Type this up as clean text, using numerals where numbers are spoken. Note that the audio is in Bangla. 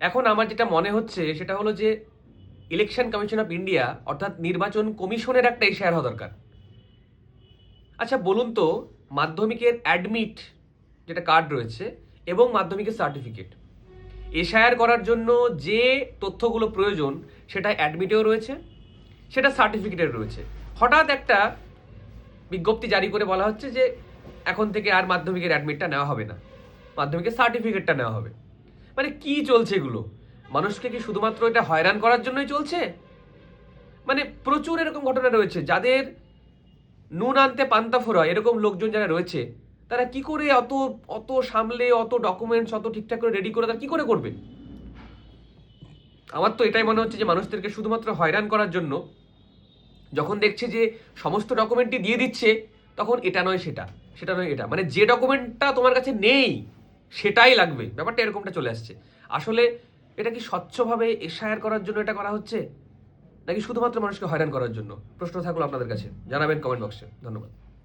এখন আমার যেটা মনে হচ্ছে সেটা হলো যে ইলেকশন কমিশন অফ ইন্ডিয়া অর্থাৎ নির্বাচন কমিশনের একটা এশায়ার হওয়া দরকার। আচ্ছা বলুন তো, মাধ্যমিকের অ্যাডমিট যেটা কার্ড রয়েছে এবং মাধ্যমিকের সার্টিফিকেট এশায়ার করার জন্য যে তথ্যগুলো প্রয়োজন সেটা অ্যাডমিটেও রয়েছে, সেটা সার্টিফিকেটেও রয়েছে। হঠাৎ একটা বিজ্ঞপ্তি জারি করে বলা হচ্ছে যে এখন থেকে আর মাধ্যমিকের অ্যাডমিটটা নেওয়া হবে না, মাধ্যমিকের সার্টিফিকেটটা নেওয়া হবে। মানে কি চলছে এগুলো? মানুষকে কি শুধুমাত্র এটা হয়রান করার জন্যই চলছে? মানে প্রচুর এরকম ঘটনা রয়েছে, যাদের নুন আনতে পান্তা ফোড়া এরকম লোকজন যারা রয়েছে, তারা কি করে অত অত সামলে অত ডকুমেন্টস অত ঠিকঠাক করে রেডি করে তারা কি করে করবে? আমার তো এটাই মনে হচ্ছে যে মানুষদেরকে শুধুমাত্র হয়রান করার জন্য, যখন দেখছে যে সমস্ত ডকুমেন্টই দিয়ে দিচ্ছে, তখন এটা নয় সেটা, সেটা নয় এটা, মানে যে ডকুমেন্টটা তোমার কাছে নেই সেটাই লাগবে, ব্যাপারটা এরকমটা চলে আসছে। আসলে এটা কি স্বচ্ছভাবে এশায়ার করার জন্য এটা করা হচ্ছে, নাকি শুধুমাত্র মানুষকে হয়রান করার জন্য? প্রশ্ন থাকলো আপনাদের কাছে, জানাবেন কমেন্ট বক্সে। ধন্যবাদ।